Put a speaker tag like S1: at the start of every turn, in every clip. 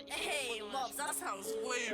S1: Hey, Mobs, that sounds wavy.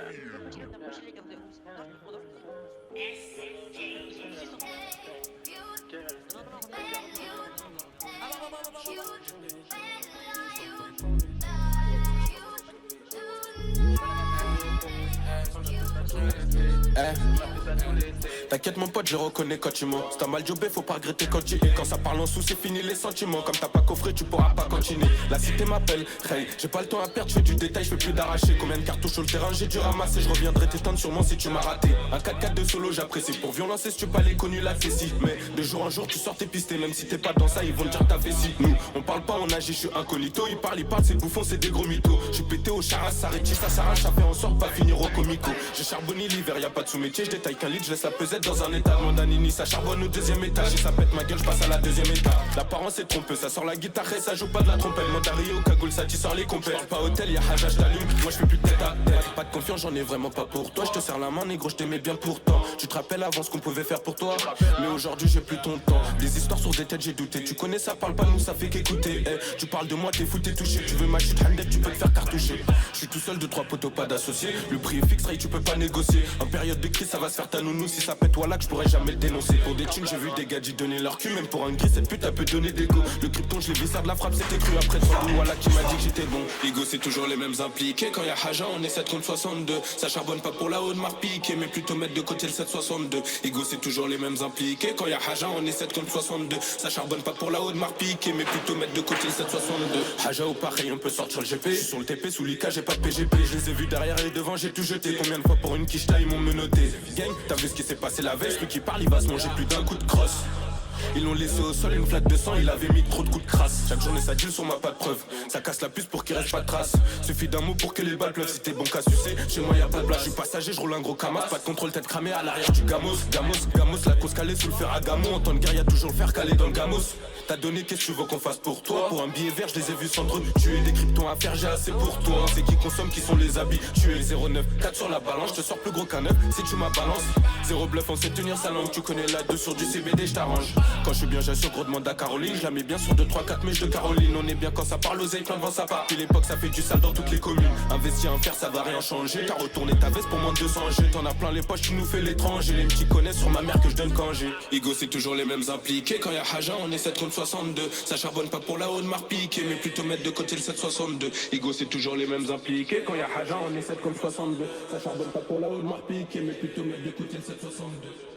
S2: T'inquiète mon pote, je reconnais quand tu mens. Si t'as mal jobé, faut pas regretter quand tu es. Quand ça parle en sous, c'est fini les sentiments. Comme t'as pas coffré, tu pourras pas continuer. La cité m'appelle, hey, j'ai pas le temps à perdre, je fais du détail, je fais plus d'arracher. Combien de cartouches sur le terrain, j'ai dû ramasser. Je reviendrai t'éteindre sûrement si tu m'as raté. Un 4x4 de solo, j'apprécie. Pour violence, si tu pas les connus, la si. Mais de jour en jour, tu sors tes pistes. Et même si t'es pas dans ça, ils vont te dire ta vessie. Nous, on parle pas, on agit, je suis incognito. Ils parlent, c'est bouffon, c'est des gros mythos. Je suis pété au charas, ça rétisse, ça s'arrache, ça fait en sorte pas finir au comico. J'ai charbonné l'hiver, y a pas de sous-métier, je détaille qu'un lit, je laisse la pesette dans un état. Mandanini, ça charbonne au deuxième étage. Et ça pète ma gueule, je passe à la deuxième étape. L'apparence est trompeuse, ça sort la guitare et ça joue pas de la trompette. Mondario, cagoule, ça t'y sort les compères. Pas hôtel, y'a Haja, j't'allume. Moi je fais plus de tête à tête. Pas de confiance, j'en ai vraiment pas pour toi. Je te serre la main, négro, je t'aimais bien pourtant. Tu te rappelles avant ce qu'on pouvait faire pour toi. Mais aujourd'hui j'ai plus ton temps. Des histoires sur des têtes, j'ai douté. Tu connais ça, parle pas, nous ça fait qu'écouter. Tu parles de moi, t'es fou, t'es touché. Tu veux ma chute, handed, tu peux te faire cartoucher. Je suis tout seul de 3 poteaux, pas d'associés. Le prix est fixe, Ray, tu peux pas négocier. En période de crise, ça va se faire ta nounou. Si ça pète, voilà que je pourrais jamais le dénoncer. Pour des thunes, j'ai vu des gadgets donner leur cul. Même pour un gris, cette pute, elle peut donner des go. Le krypton, je l'ai vu, ça de la frappe, c'était cru. Après 3 coups, voilà qui m'a dit que j'étais bon. Ego, c'est toujours les mêmes impliqués. Quand y'a Haja, on est 7 contre 62. Ça charbonne pas pour la haute marque piquée, mais plutôt mettre de côté le 762. Ego, c'est toujours les mêmes impliqués. Quand y'a Haja, on est 7 contre 62. Ça charbonne pas pour la haute marque piquée, mais plutôt mettre de côté le 762. Haja ou pareil, on peut sortir le GP. Je suis sur le TP, sous l'IK, j'ai pas de PGP. Je les ai vus derrière et devant, j'ai tout jeté. Combien de fois pour une quiche ils m'ont menotté. Gang, t'as vu ce qui s'est passé la veille. Celui qui parle, il va se manger plus d'un coup de crosse. Ils l'ont laissé au sol, une flaque de sang, il avait mis trop de coups de crasse. Chaque journée ça deal sur ma pas de preuve. Ça casse la puce pour qu'il reste pas de traces. Suffit d'un mot pour que les balles pleuvent. Si t'es bon qu'à sucer, chez moi y'a pas de blague. Je suis passager, je roule un gros camas. Pas de contrôle, tête cramée à l'arrière du gamos. Gamos, la cause calée sous le Ferragamo. En temps de guerre y'a toujours le fer calé dans le gamos. T'as donné, qu'est-ce que tu veux qu'on fasse pour toi? Pour un billet vert, je les ai vus s'entretuer. Des kryptons à faire, j'ai assez pour toi. C'est qui consomme, qui sont les habitués. 09, 4 sur la balance, je te sors plus gros qu'un 9 si tu m'as balance. Zéro bluff, on sait tenir sa langue. Tu connais la 2 sur du CBD, je t'arrange. Quand je suis bien, j'assure, gros demande à Caroline. Je la mets bien sur 2, 3, 4 mèches de Caroline. On est bien quand ça parle aux plein de vent, ça part. Puis l'époque, ça fait du sale dans toutes les communes. Investir un fer, ça va rien changer. T'as retourné ta veste pour moins de 200 G. T'en as plein les poches, tu nous fais l'étranger. Les petits connaissent sur ma mère que je donne quand j'ai. Ego, c'est toujours les mêmes impliqués. Quand y'a Haja, on est 7 contre 62. Ça charbonne pas pour la haute marque piquée, mais plutôt mettre de côté le 762. Ego, c'est toujours les mêmes impliqués. Quand y'a Haja, on est 7 contre 62. Ça charbonne pas pour la haute marque piquée, mais plutôt mettre de côté le 762.